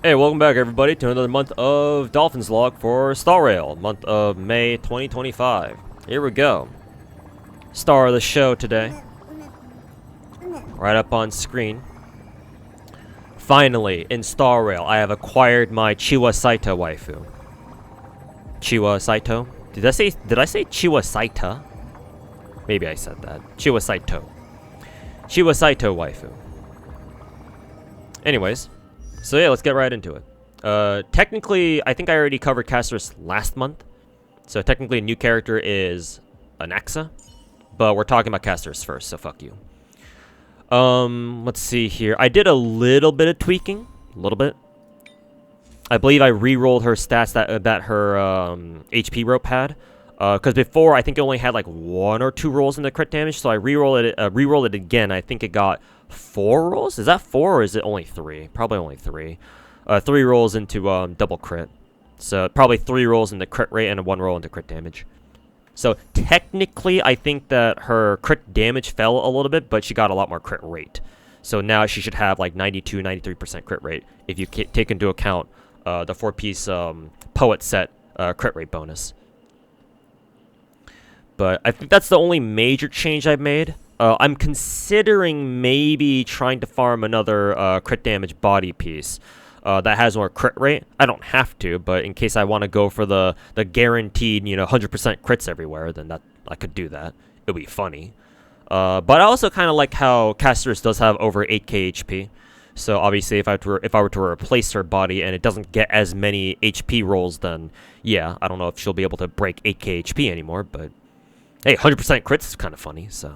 Hey, welcome back everybody to another month of Dolphin's Log for Star Rail, month of May 2025. Here we go. Star of the show today. Right up on screen. Finally, in Star Rail, I have acquired my Chiwa Saito waifu. Chiwa Saito? Did I say Chiwa Saita? Maybe I said that. Chiwa Saito. Chiwa Saito waifu. Anyways. So yeah, let's get right into it. Technically, I think I already covered Castorice last month. So technically a new character is Anaxa. But we're talking about Castorice first, so fuck you. Let's see here. I did a little bit of tweaking. A little bit. I believe I re-rolled her stats that her HP rope had. Because before, I think it only had like 1 or 2 rolls in the crit damage. So I re-rolled it again. I think it got 4 rolls? Is that 4 or is it only 3? Probably only 3. 3 rolls into double crit. So probably 3 rolls into crit rate and 1 roll into crit damage. So technically, I think that her crit damage fell a little bit, but she got a lot more crit rate. So now she should have like 92, 93% crit rate if you take into account the 4-piece poet set crit rate bonus. But I think that's the only major change I've made. I'm considering maybe trying to farm another crit damage body piece that has more crit rate. I don't have to, but in case I want to go for the guaranteed, 100% crits everywhere, then I could do that. It would be funny. But I also kind of like how Castorice does have over 8k HP. So obviously, if I were to replace her body and it doesn't get as many HP rolls, then yeah, I don't know if she'll be able to break 8k HP anymore, but hey, 100% crits is kind of funny, so.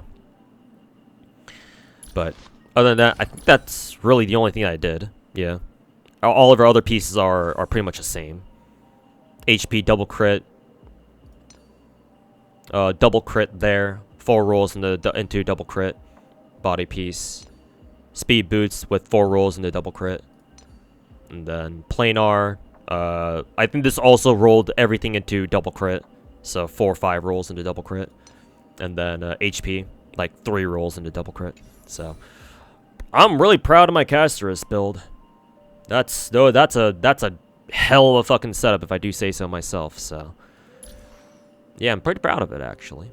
But other than that, I think that's really the only thing I did. Yeah. All of our other pieces are pretty much the same. HP double crit. Double crit there. 4 rolls into double crit. Body piece. Speed boots with 4 rolls into double crit. And then planar. I think this also rolled everything into double crit. So 4 or 5 rolls into double crit. And then HP, like 3 rolls into double crit. So I'm really proud of my Castorice build. That's a hell of a fucking setup if I do say so myself. So yeah, I'm pretty proud of it actually.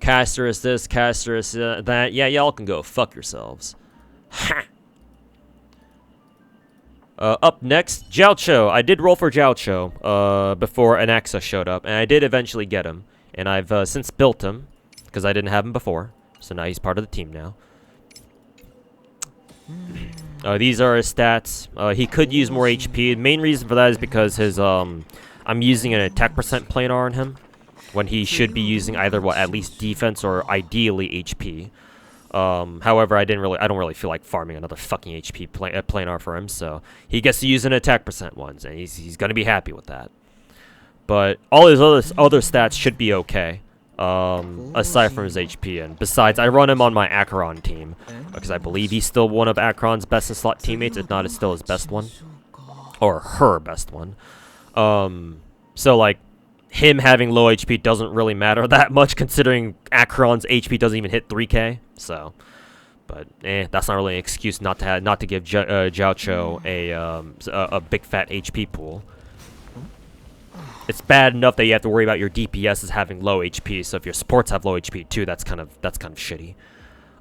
Castorice this, Castorice that. Yeah, y'all can go fuck yourselves. Ha. Up next, Jiaoqiu. I did roll for Jiaoqiu before Anaxa showed up, and I did eventually get him. And I've since built him, because I didn't have him before. So now he's part of the team now. These are his stats. He could use more HP. The main reason for that is because his I'm using an attack percent planar on him, when he should be using either at least defense or ideally HP. However, I don't really feel like farming another fucking HP planar for him, so he gets to use an attack percent ones, and he's gonna be happy with that. But all his other stats should be okay, aside from his HP. And besides, I run him on my Acheron team, because I believe he's still one of Acheron's best in slot teammates, if not, it's still his best one, or her best one. So like, him having low HP doesn't really matter that much, considering Acheron's HP doesn't even hit 3k. So, but that's not really an excuse not to give Jiaoqiu a big fat HP pool. It's bad enough that you have to worry about your DPS having low HP. So if your supports have low HP too, that's kind of shitty.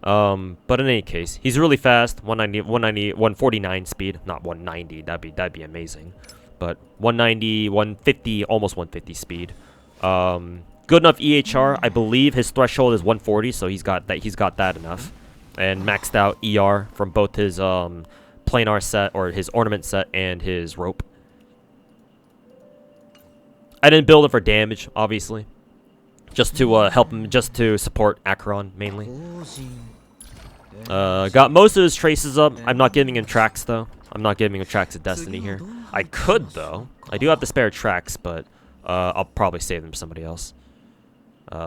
But in any case, he's really fast. 149 speed, not 190. That'd be amazing. But 190, 150, almost 150 speed. Good enough EHR. I believe his threshold is 140, so he's got that enough. And maxed out ER from both his planar set or his ornament set and his rope. I didn't build him for damage, obviously. Just to help him, just to support Acheron mainly. Got most of his traces up. I'm not giving him tracks though. I'm not giving him tracks of destiny here. I could though. I do have the spare tracks, but I'll probably save them for somebody else.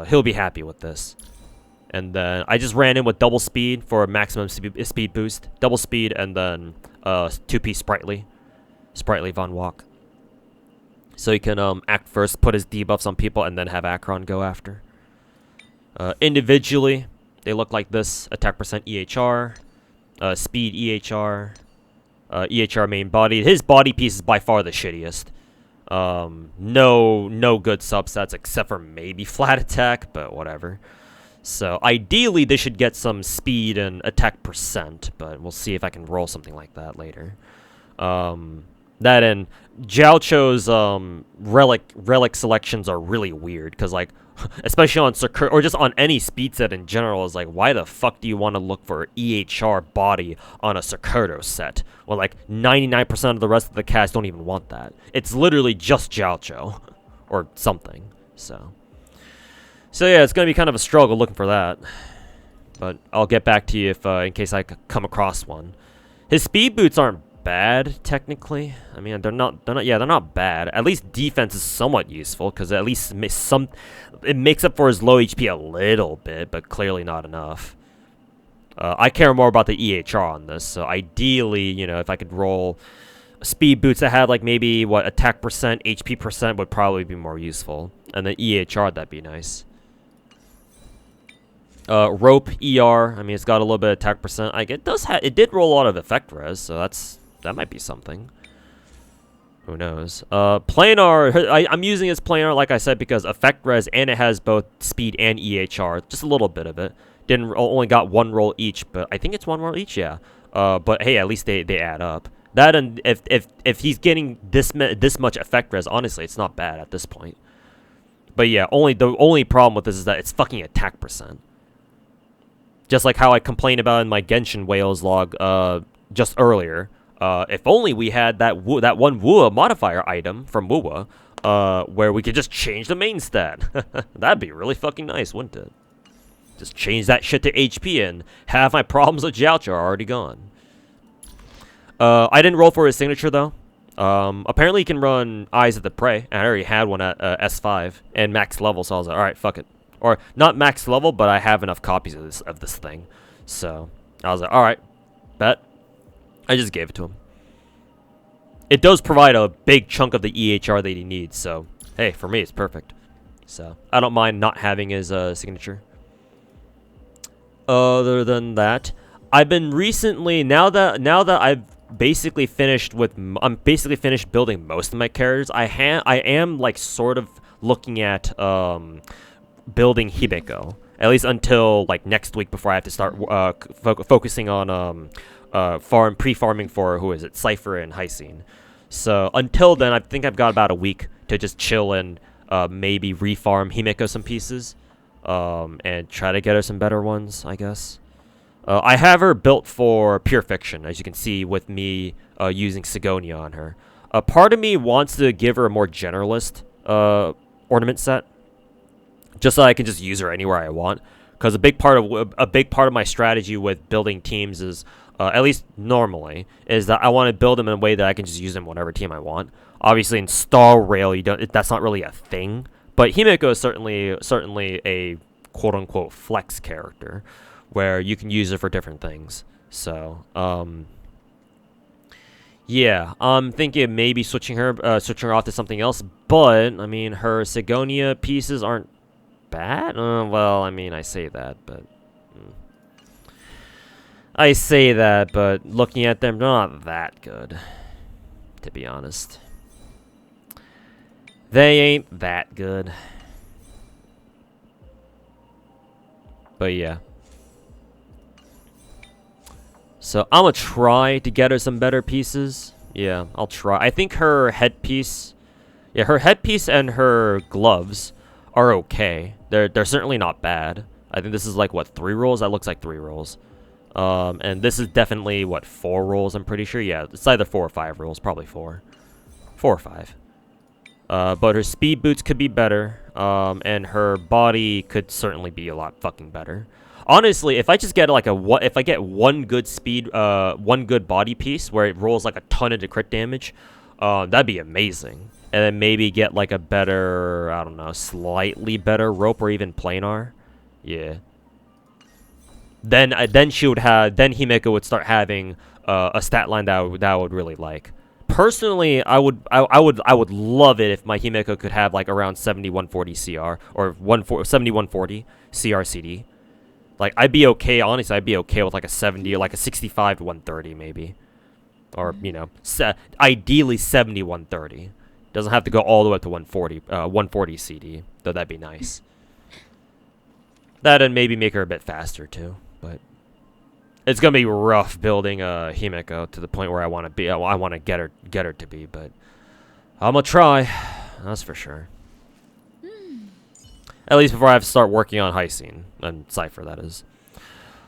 He'll be happy with this. And then I just ran in with double speed for a maximum speed boost. Double speed and then 2-piece Sprightly Von Walk. So he can act first, put his debuffs on people, and then have Acheron go after. Individually, they look like this. Attack percent EHR, speed EHR, EHR main body. His body piece is by far the shittiest. No good subsets except for maybe flat attack, but whatever. So ideally they should get some speed and attack percent, but we'll see if I can roll something like that later. That and Jiaoqiu's relic selections are really weird because, like, especially on Circuit or just on any speed set in general, is like, why the fuck do you want to look for EHR body on a Circuito set? Well, like 99% of the rest of the cast don't even want that. It's literally just Jiaoqiu or something. So yeah, it's gonna be kind of a struggle looking for that. But I'll get back to you if in case I come across one. His speed boots aren't bad technically. I mean, they're not bad. At least defense is somewhat useful because at least it makes up for his low HP a little bit, but clearly not enough. I care more about the EHR on this, so ideally, you know, if I could roll speed boots that had like maybe what attack percent, HP percent would probably be more useful, and the EHR, that'd be nice. Rope ER. I mean, it's got a little bit of attack percent. Like it did roll a lot of effect res, so that might be something. Who knows? Planar. I'm using this planar, like I said, because effect res and it has both speed and EHR. Just a little bit of it. Only got one roll each, but I think it's one roll each. Yeah. But hey, at least they add up. That and if he's getting this much effect res, honestly, it's not bad at this point. But yeah, the only problem with this is that it's fucking attack percent. Just like how I complained about in my Genshin Whales log just earlier. If only we had that one Wua modifier item from Wua, where we could just change the main stat. That'd be really fucking nice, wouldn't it? Just change that shit to HP and half my problems with Jiaoqiu are already gone. I didn't roll for his signature though. Apparently he can run Eyes of the Prey, and I already had one at S5 and max level, so I was like, all right, fuck it. Or not max level, but I have enough copies of this thing, so I was like, all right, bet. I just gave it to him. It does provide a big chunk of the EHR that he needs, so hey, for me it's perfect. So I don't mind not having his signature. Other than that, I've been recently now that I've basically finished building most of my characters. I am like sort of looking at building Himeko, at least until like next week before I have to start focusing on pre-farming for who is it, Cypher and Hysine. So until then, I think I've got about a week to just chill and maybe refarm Himeko some pieces, and try to get her some better ones, I guess. I have her built for pure fiction, as you can see with me using Sigonia on her. A part of me wants to give her a more generalist ornament set, just so I can just use her anywhere I want. Because a big part of my strategy with building teams is, at least normally, is that I want to build them in a way that I can just use them whatever team I want. Obviously, in Star Rail, that's not really a thing. But Himeko is certainly a quote-unquote flex character, where you can use it for different things. So, yeah, I'm thinking maybe switching her off to something else. But I mean, her Sigonia pieces aren't bad. Well, I mean, I say that, but looking at them, they're not that good, to be honest. They ain't that good. But yeah. So I'm gonna try to get her some better pieces. Yeah, I'll try. I think her headpiece, her headpiece and her gloves are okay. They're certainly not bad. I think this is like what, 3 rolls? That looks like 3 rolls. And this is definitely what, 4 rolls. I'm pretty sure. Yeah, it's either 4 or 5 rolls. Probably 4 or 5. But her speed boots could be better. And her body could certainly be a lot fucking better. Honestly, if I just get like if I get one good body piece where it rolls like a ton into crit damage, that'd be amazing. And then maybe get like a better, I don't know, slightly better rope or even planar. Yeah. Then Himeko would start having a stat line that I would really like. Personally, I would love it if my Himeko could have like around 7140 CR or 7140 CR/CD. Like, I'd be okay, honestly, I'd be okay with like a 70 or like a 65 to 130 maybe. or you know, ideally 70-130. Doesn't have to go all the way up to 140 CD, though that'd be nice. That'd maybe make her a bit faster too, but it's gonna be rough building Himeko to the point where I want to be. I want to get her to be, but I'm gonna try. That's for sure. At least before I have to start working on Hyacinth and Cypher, that is.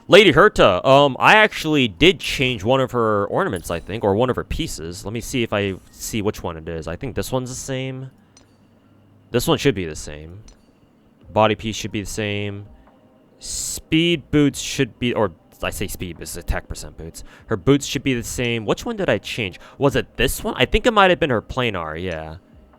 Lady Herta, I actually did change one of her ornaments, I think, or one of her pieces. Let me see if I see which one it is. I think this one's the same. This one should be the same. Body piece should be the same. Speed boots should be, or I say speed, this is attack percent boots. Her boots should be the same. Which one did I change? Was it this one? I think it might have been her planar, yeah.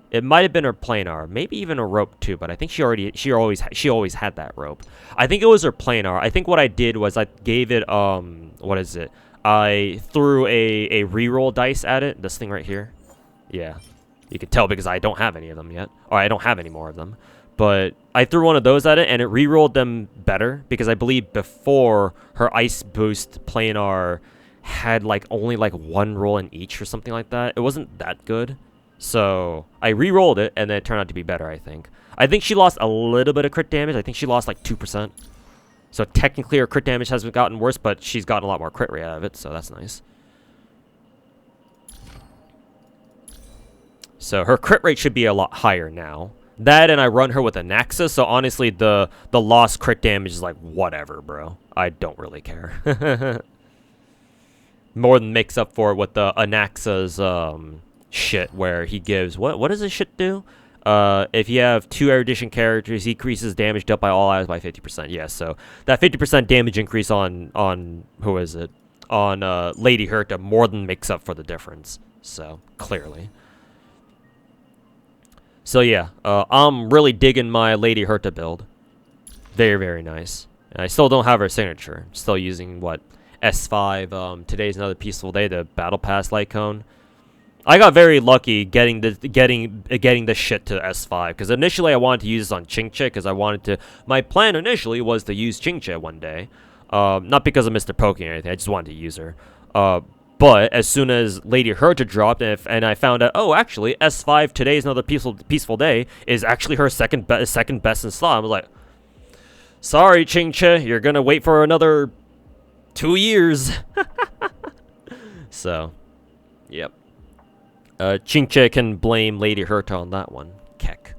It might have been her planar, maybe even a rope too, but I think she always had that rope. I think it was her planar. I think what I did was I gave it what is it? I threw a reroll dice at it, this thing right here. Yeah. You can tell because I don't have any of them yet, or I don't have any more of them. But I threw one of those at it and it rerolled them better because I believe before her ice boost planar had only one roll in each or something like that. It wasn't that good. So I re-rolled it, and then it turned out to be better, I think. I think she lost a little bit of crit damage. I think she lost 2%. So technically her crit damage hasn't gotten worse, but she's gotten a lot more crit rate out of it, so that's nice. So her crit rate should be a lot higher now. That and I run her with Anaxa, so honestly the lost crit damage is whatever, bro. I don't really care. More than makes up for it with the Anaxa's shit where he gives what does this shit do? If you have 2 erudition characters, he increases damage dealt by all allies by 50%. Yeah, so that 50% damage increase on who is it? On Lady Herta more than makes up for the difference. So clearly. So yeah, I'm really digging my Lady Herta build. Very, very nice. And I still don't have her signature. Still using what? S5. Today's another peaceful day, the Battle Pass light cone. I got very lucky getting this shit to S5 because initially I wanted to use this on Qingche because I wanted to. My plan initially was to use Qingche one day, not because of Mr. Poking or anything. I just wanted to use her. But as soon as Lady Herta dropped and I found out, oh, actually S5 today's another peaceful day is actually her second best in slot. I was like, sorry Qingche, you're gonna wait for another 2 years. So, yep. Qingche can blame Lady Herta on that one. Keck.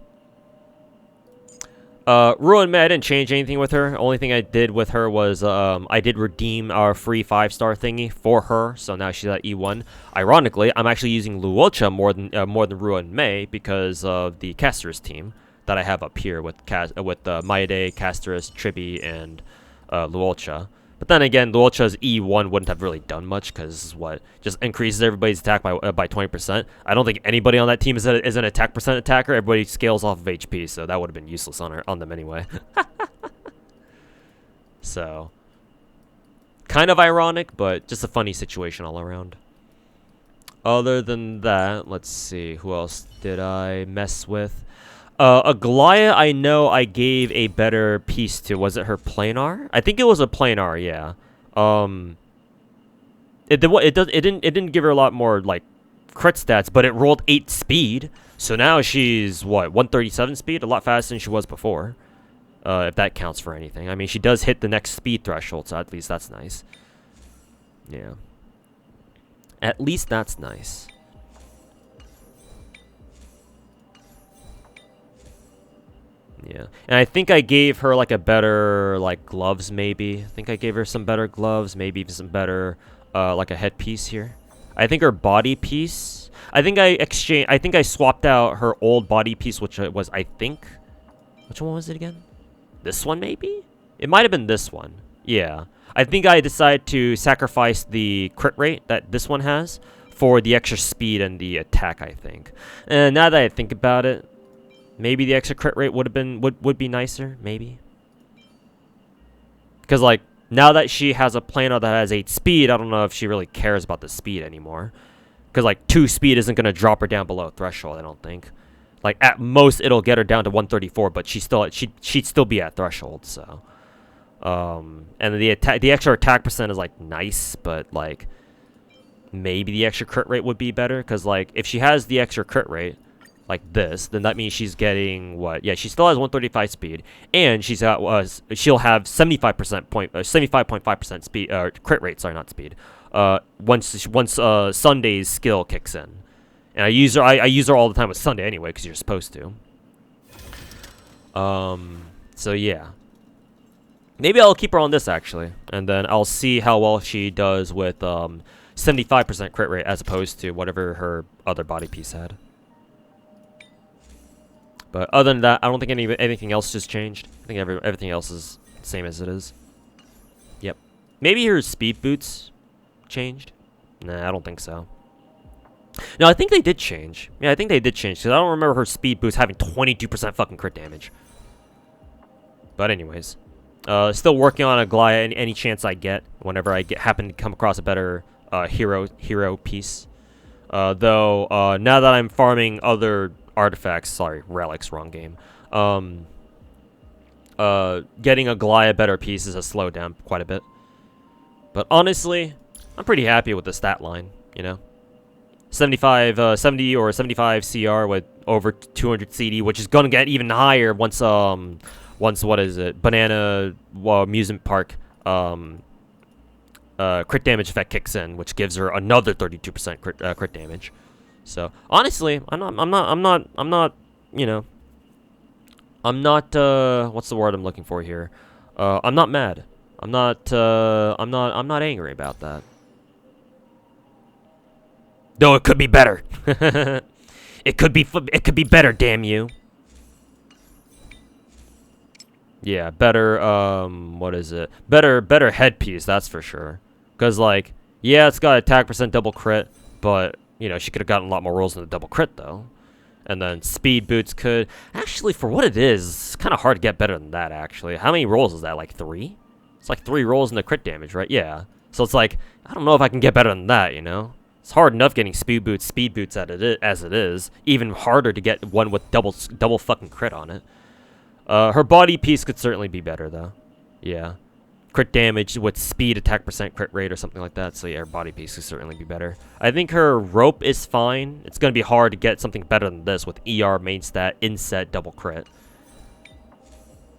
Ruin Mei, I didn't change anything with her. Only thing I did with her was I did redeem our free 5-star thingy for her, so now she's at E1. Ironically, I'm actually using Luocha more than Ruin Mei because of the Castorice team that I have up here with Maide, Castorice, Tribi, and Luocha. But then again, Luocha's E1 wouldn't have really done much because just increases everybody's attack by 20%. I don't think anybody on that team is an attack percent attacker. Everybody scales off of HP, so that would have been useless on them anyway. So, kind of ironic, but just a funny situation all around. Other than that, let's see, who else did I mess with? Aglaea, I know I gave a better piece to. Was it her planar? I think it was a planar, yeah. It didn't give her a lot more crit stats, but it rolled 8 speed. So now she's what, 137 speed, a lot faster than she was before. If that counts for anything. I mean, she does hit the next speed threshold, so at least that's nice. Yeah. At least that's nice. Yeah, and I think I gave her a better gloves maybe. I think I gave her some better gloves, maybe even some better a headpiece here. I think her body piece. I think I swapped out her old body piece, which was which one was it again? This one maybe? It might have been this one. Yeah, I think I decided to sacrifice the crit rate that this one has for the extra speed and the attack. I think. And now that I think about it. Maybe the extra crit rate would be nicer, maybe. Because now that she has a planar that has 8 speed, I don't know if she really cares about the speed anymore. Because 2 speed isn't gonna drop her down below threshold, I don't think. At most it'll get her down to 134, but she'd still be at threshold, so. And the extra attack percent is nice, but maybe the extra crit rate would be better. Because, like, if she has the extra crit rate, like this, then that means she's getting what? Yeah, she still has 135 speed, and she's got she'll have 75.5% speed crit rate. Sorry, not speed. Once Sunday's skill kicks in, and I use her all the time with Sunday anyway because you're supposed to. So yeah, maybe I'll keep her on this actually, and then I'll see how well she does with 75% crit rate as opposed to whatever her other body piece had. But other than that, I don't think anything else just changed. I think everything else is the same as it is. Yep. Maybe her speed boots changed. Nah, I don't think so. No, I think they did change. Yeah, I think they did change. Because I don't remember her speed boots having 22% fucking crit damage. But anyways. Still working on Aglaea any chance I get. Whenever I happen to come across a better hero piece. Though, now that I'm farming other artifacts, sorry, relics, wrong game. Getting Aglaea better pieces has slowed down quite a bit. But honestly, I'm pretty happy with the stat line, you know. 70 or 75 CR with over 200 CD, which is gonna get even higher once what is it? Banana Amusement Park crit damage effect kicks in, which gives her another 32% crit damage. So honestly, I'm not, you know, I'm not, what's the word I'm looking for here? I'm not mad. I'm not angry about that. Though it could be better. It could be better, damn you. Yeah, better, what is it? Better headpiece, that's for sure. Cause like, yeah, it's got attack percent double crit, but you know, she could have gotten a lot more rolls than the double crit, though. And then speed boots could... Actually, for what it is, it's kind of hard to get better than that, actually. How many rolls is that? Like 3? It's like 3 rolls in the crit damage, right? Yeah. So it's like, I don't know if I can get better than that, you know? It's hard enough getting speed boots as it is. Even harder to get one with double fucking crit on it. Her body piece could certainly be better, though. Yeah. Crit damage with speed, attack percent, crit rate, or something like that. So yeah, her body piece could certainly be better. I think her rope is fine. It's going to be hard to get something better than this with ER main stat, inset, double crit.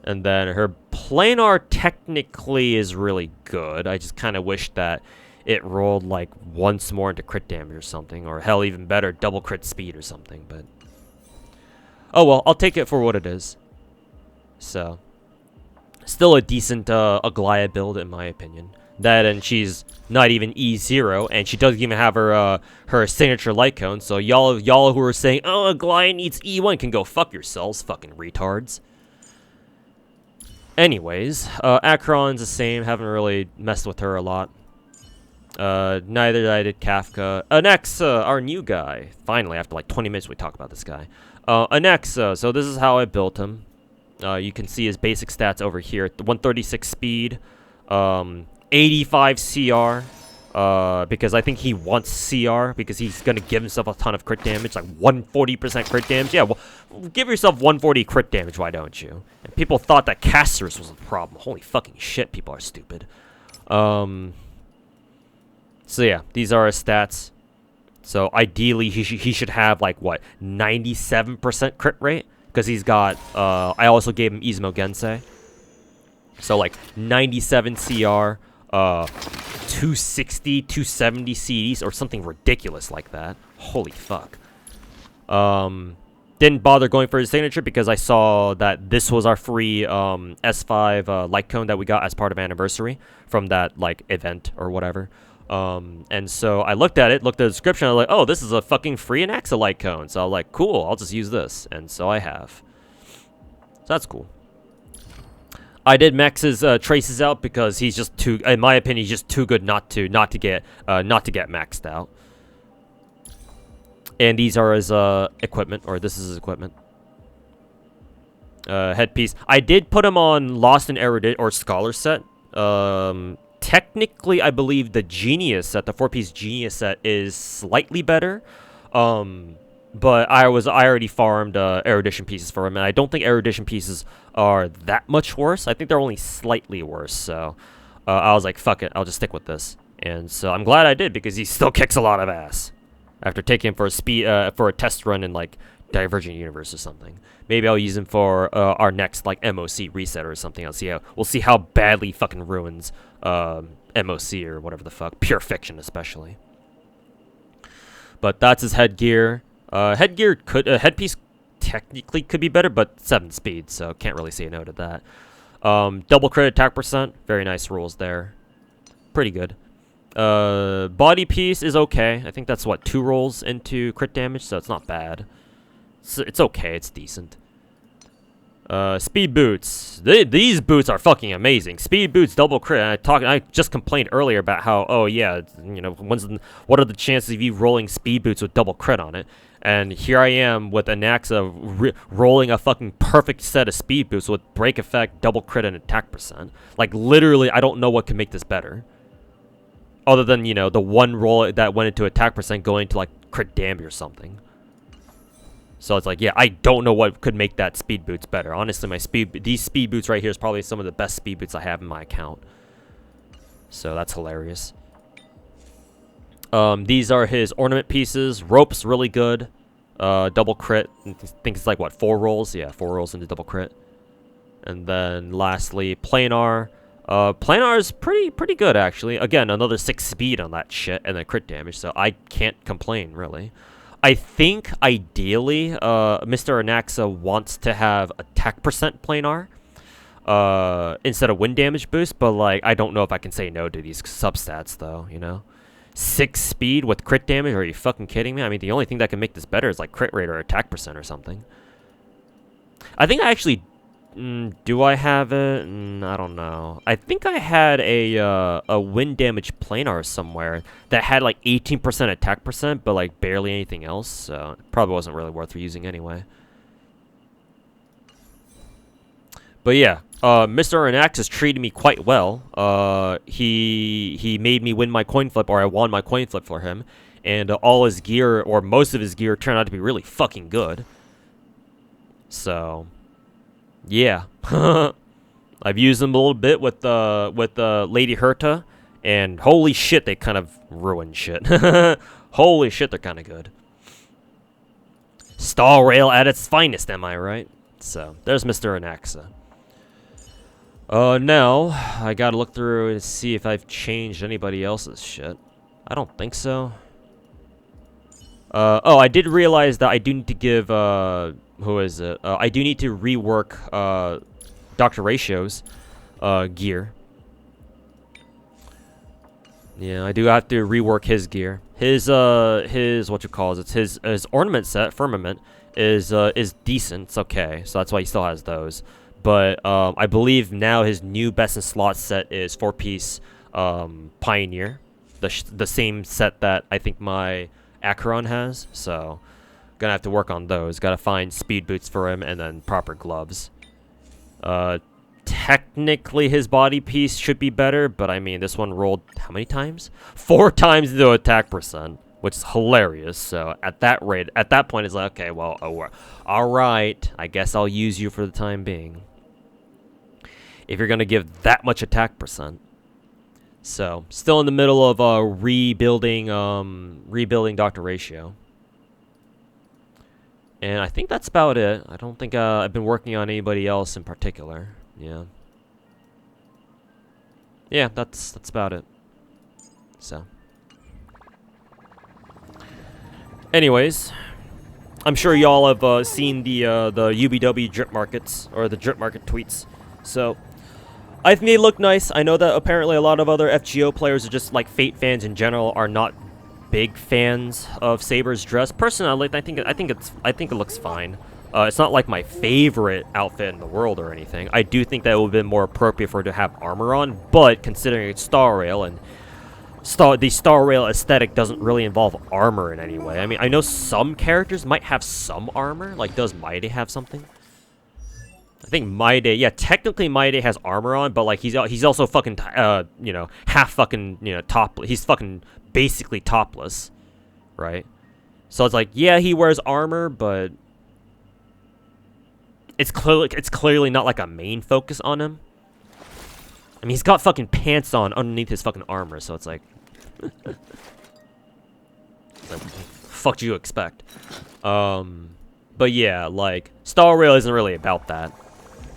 And then her planar technically is really good. I just kind of wish that it rolled like once more into crit damage or something. Or hell, even better, double crit speed or something. But oh well, I'll take it for what it is. So... Still a decent Aglaea build, in my opinion. That, and she's not even E0, and she doesn't even have her her signature light cone. So y'all who are saying, "Oh, Aglaea needs E1," can go fuck yourselves, fucking retards. Anyways, Acheron's the same. Haven't really messed with her a lot. Neither did I did Kafka. Anaxa, our new guy. Finally, after like 20 minutes, we talk about this guy. Anaxa. So this is how I built him. You can see his basic stats over here. 136 speed, 85 CR, because I think he wants CR, because he's going to give himself a ton of crit damage, like 140% crit damage. Yeah, well, give yourself 140 crit damage, why don't you? And people thought that Castorice was the problem. Holy fucking shit, people are stupid. So yeah, these are his stats. So ideally, he should have, like, what, 97% crit rate? Because he's got, I also gave him Izumo Gensei. So, like, 97 CR, 260, 270 CDs, or something ridiculous like that. Holy fuck. Didn't bother going for his signature because I saw that this was our free S5 light cone that we got as part of Anniversary from that, like, event or whatever. And so I looked at the description, I was like, oh, this is a fucking free Anaxa light cone. So I was like, cool, I'll just use this. And so I have. So that's cool. I did Max's traces out because he's just too, in my opinion, he's just too good not to get maxed out. And these are his equipment, or this is his equipment. Headpiece. I did put him on Lost and Erudite or Scholar set. Technically, I believe the Genius set, the 4-piece Genius set, is slightly better. But I already farmed erudition pieces for him, and I don't think erudition pieces are that much worse. I think they're only slightly worse. So I was like, fuck it, I'll just stick with this. And so I'm glad I did, because he still kicks a lot of ass. After taking him for a test run in like Divergent Universe or something. Maybe I'll use him for our next like MOC reset or something. We'll see how badly he fucking ruins MOC or whatever the fuck, Pure Fiction especially. But that's his headgear. Headpiece technically could be better, but 7 speed, so can't really say no to that. Double crit attack percent, very nice rules there. Pretty good. Body piece is okay. I think that's what, 2 rolls into crit damage, so it's not bad. It's okay, it's decent. Speed boots. These boots are fucking amazing. Speed boots, double crit. I just complained earlier about how, oh yeah, you know, what are the chances of you rolling speed boots with double crit on it? And here I am with Anaxa rolling a fucking perfect set of speed boots with break effect, double crit, and attack percent. Like, literally, I don't know what could make this better. Other than, you know, the one roll that went into attack percent going to, like, crit damage or something. So it's like, yeah, I don't know what could make that speed boots better. Honestly, these speed boots right here is probably some of the best speed boots I have in my account. So that's hilarious. These are his ornament pieces. Rope's really good. Double crit. I think it's like, what, 4 rolls? Yeah, 4 rolls into double crit. And then lastly, planar. Planar is pretty good, actually. Again, another 6 speed on that shit and then crit damage, so I can't complain, really. I think, ideally, Mr. Anaxa wants to have attack percent planar instead of wind damage boost, but, like, I don't know if I can say no to these substats, though, you know? 6 speed with crit damage? Are you fucking kidding me? I mean, the only thing that can make this better is, like, crit rate or attack percent or something. I think I actually... do I have it? I don't know. I think I had a wind damage planar somewhere that had like 18% attack percent, but like barely anything else. So it probably wasn't really worth using anyway. But yeah, Mr. Anaxa has treated me quite well. He made me win my coin flip, or I won my coin flip for him, and all his gear, or most of his gear, turned out to be really fucking good. So. Yeah, I've used them a little bit with Lady Herta, and holy shit, they kind of ruined shit. Holy shit, they're kind of good. Star Rail at its finest, am I right? So, there's Mr. Anaxa. Now, I gotta look through and see if I've changed anybody else's shit. I don't think so. Oh, I did realize that I do need to give, who is it? I do need to rework, Dr. Ratio's, gear. Yeah, I do have to rework his gear. His his ornament set, Firmament, is decent. It's okay, so that's why he still has those. But, I believe now his new best in slot set is 4-piece, Pioneer. The same set that I think my Acheron has, so gonna have to work on those. Gotta find speed boots for him and then proper gloves. Technically his body piece should be better, but I mean this one rolled how many times? 4 times the attack percent, which is hilarious. So at that point it's like, okay, well, alright, I guess I'll use you for the time being. If you're gonna give that much attack percent. So, still in the middle of rebuilding Dr. Ratio. And I think that's about it. I don't think I've been working on anybody else in particular. Yeah. Yeah, that's about it. So. Anyways, I'm sure y'all have seen the UBW drip markets, or the drip market tweets. So, I think they look nice. I know that apparently a lot of other FGO players, or just like Fate fans in general, are not big fans of Saber's dress. Personally, I think it looks fine. It's not like my favorite outfit in the world or anything. I do think that it would have been more appropriate for her to have armor on, but considering it's Star Rail and the Star Rail aesthetic doesn't really involve armor in any way. I mean, I know some characters might have some armor. Like, does Maide have something? I think Maide, yeah, technically Maide has armor on, but like he's also fucking you know, half fucking, you know, topless. He's fucking basically topless, right? So it's like, yeah, he wears armor, but it's clearly not like a main focus on him. I mean, he's got fucking pants on underneath his fucking armor, so it's like, Like, fuck do you expect? But yeah, like, Star Rail isn't really about that.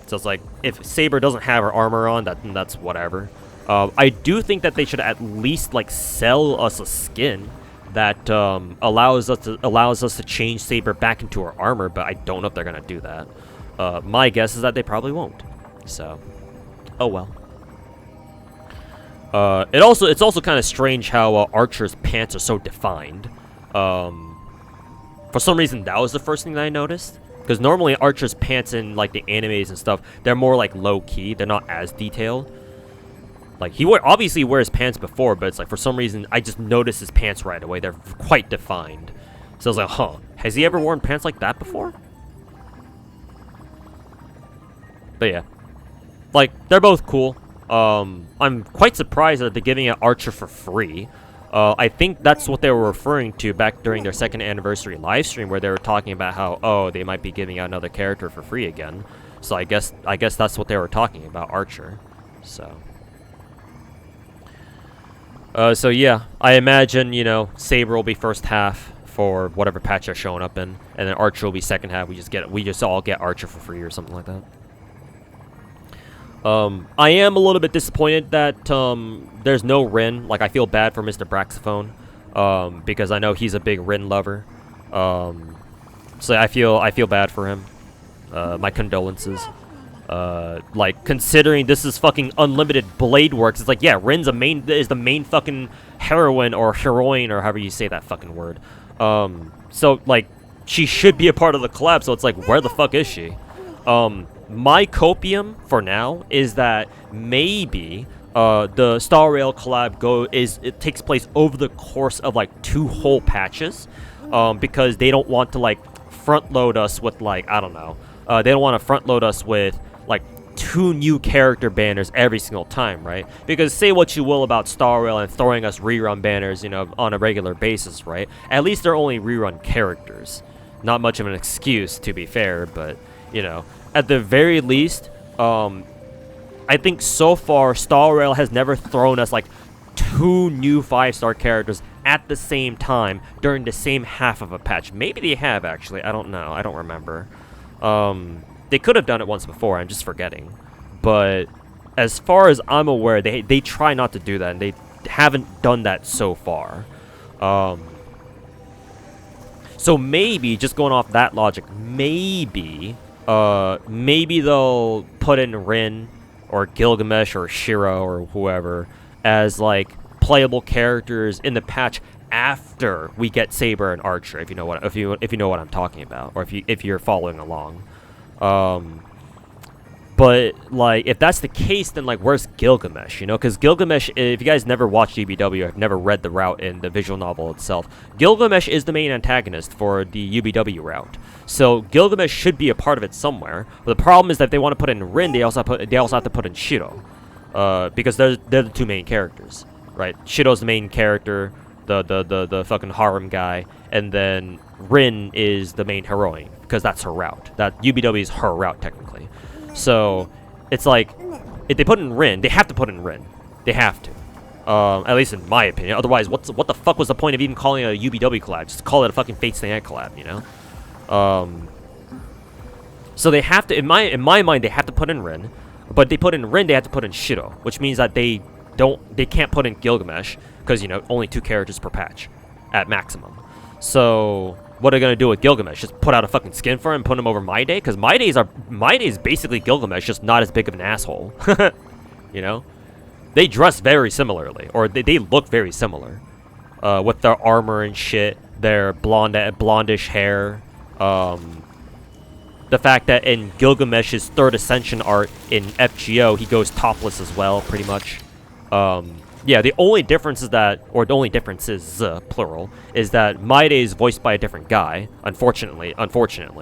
So it's like, if Saber doesn't have her armor on, that's whatever. I do think that they should at least, like, sell us a skin that allows us to change Saber back into her armor, but I don't know if they're gonna do that. My guess is that they probably won't. So, oh well. It's also kind of strange how Archer's pants are so defined. For some reason, that was the first thing that I noticed. Because normally Archer's pants in like the animes and stuff, they're more like low key. They're not as detailed. Like he obviously wears pants before, but it's like for some reason I just noticed his pants right away. They're quite defined. So I was like, huh, has he ever worn pants like that before? But yeah, like they're both cool. I'm quite surprised that they're giving it Archer for free. I think that's what they were referring to back during their 2nd anniversary live stream, where they were talking about how, oh, they might be giving out another character for free again. So I guess that's what they were talking about, Archer. So yeah, I imagine, you know, Saber will be first half for whatever patch they're showing up in, and then Archer will be second half. We just all get Archer for free or something like that. I am a little bit disappointed that there's no Rin. Like, I feel bad for Mr. Braxophone, because I know he's a big Rin lover. So I feel bad for him. My condolences. Like, considering this is fucking unlimited blade works, it's like, yeah, Rin's is the main fucking heroine or heroine or however you say that fucking word. So like, she should be a part of the collab. So it's like, where the fuck is she? My copium for now is that maybe the Star Rail collab it takes place over the course of like 2 whole patches, because they don't want to like front load us with like, I don't know, they don't want to front load us with like 2 new character banners every single time, right? Because say what you will about Star Rail and throwing us rerun banners, you know, on a regular basis, right? At least they're only rerun characters. Not much of an excuse, to be fair, but you know, at the very least, I think so far Star Rail has never thrown us like 2 new 5-star characters at the same time during the same half of a patch. Maybe they have, actually. I don't know. I don't remember. They could have done it once before. I'm just forgetting. But as far as I'm aware, they try not to do that, and they haven't done that so far. So maybe, just going off that logic, maybe they'll put in Rin or Gilgamesh or Shiro or whoever as like playable characters in the patch after we get Saber and Archer, if you know what I'm talking about, or if you're following along. But like, if that's the case, then like, where's Gilgamesh? You know, because Gilgamesh, if you guys never watched UBW, have never read the route in the visual novel itself, Gilgamesh is the main antagonist for the UBW route. So Gilgamesh should be a part of it somewhere. But the problem is that if they want to put in Rin, they also have to put in Shiro, because they're the 2 main characters, right? Shiro's the main character, the fucking harem guy, and then Rin is the main heroine, because that's her route. That UBW is her route technically. So it's like, if they put in Rin, they have to put in Rin. They have to. At least in my opinion. Otherwise, what the fuck was the point of even calling it a UBW collab? Just call it a fucking Fate Stay Night collab, you know? So they have to, in my mind, they have to put in Rin. But they put in Rin, they have to put in Shiro, which means that they can't put in Gilgamesh, because, you know, only 2 characters per patch at maximum. So what are they gonna do with Gilgamesh? Just put out a fucking skin for him and put him over My Day? Because My Day is basically Gilgamesh, just not as big of an asshole. You know, they dress very similarly, or they look very similar, with their armor and shit, their blondish hair. The fact that in Gilgamesh's 3rd Ascension art in FGO, he goes topless as well, pretty much. Yeah, the only difference is that, or the only difference is, plural, is that Maide is voiced by a different guy. Unfortunately,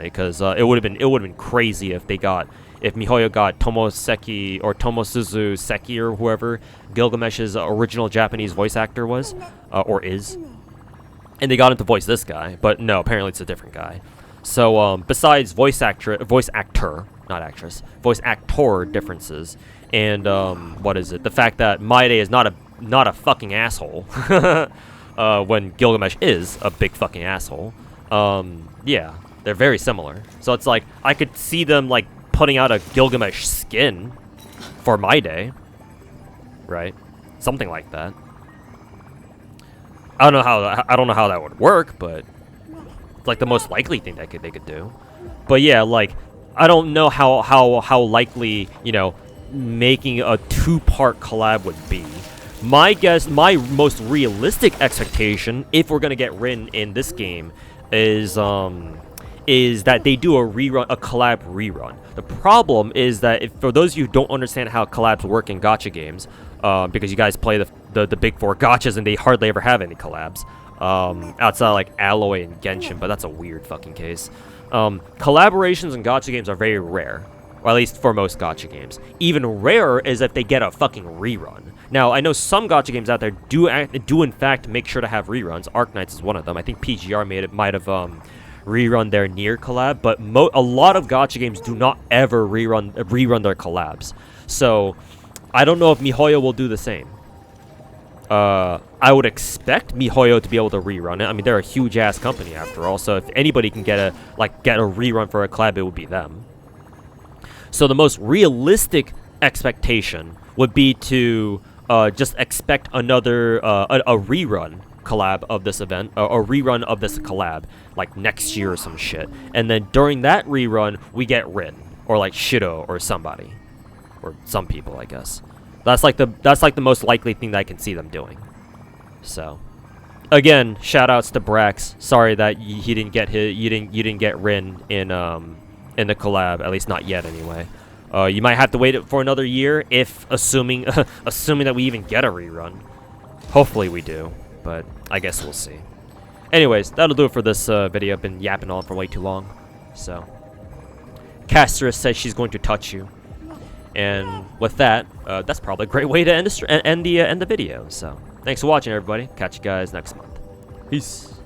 because it would have been crazy if MiHoYo got Tomoseki or Tomosuzu Seki or whoever Gilgamesh's original Japanese voice actor was, or is, and they got him to voice this guy. But no, apparently it's a different guy. So besides voice actor differences, and what is it? The fact that Maide is not a not a fucking asshole. When Gilgamesh is a big fucking asshole. Yeah, they're very similar. So it's like, I could see them, like, putting out a Gilgamesh skin for my day. Right? Something like that. I don't know how that would work, but it's like the most likely thing that they could do. But yeah, like, I don't know how likely, you know, making a 2-part collab would be. My guess, my most realistic expectation, if we're gonna get Rin in this game, is that they do a collab rerun. The problem is that, for those of you who don't understand how collabs work in gacha games, because you guys play the big 4 gachas and they hardly ever have any collabs, outside of, like, Alloy and Genshin, but that's a weird fucking case. Collaborations in gacha games are very rare, or at least for most gacha games. Even rarer is if they get a fucking rerun. Now, I know some gacha games out there do in fact make sure to have reruns. Arknights is one of them. I think PGR might have rerun their Nier collab, but a lot of gacha games do not ever rerun their collabs. So I don't know if MiHoYo will do the same. I would expect MiHoYo to be able to rerun it. I mean, they're a huge ass company after all, so if anybody can get a rerun for a collab, it would be them. So the most realistic expectation would be to just expect another a rerun collab of this event, a rerun of this collab, like next year or some shit. And then during that rerun, we get Rin or like Shido or somebody, or some people, I guess. That's like the most likely thing that I can see them doing. So, again, shoutouts to Brax. Sorry that he didn't get you didn't get Rin in the collab, at least not yet anyway. You might have to wait for another year, if assuming that we even get a rerun. Hopefully we do, but I guess we'll see. Anyways, that'll do it for this video. I've been yapping on for way too long. So, Castorice says she's going to touch you, and with that, that's probably a great way to end the video. So, thanks for watching, everybody. Catch you guys next month. Peace.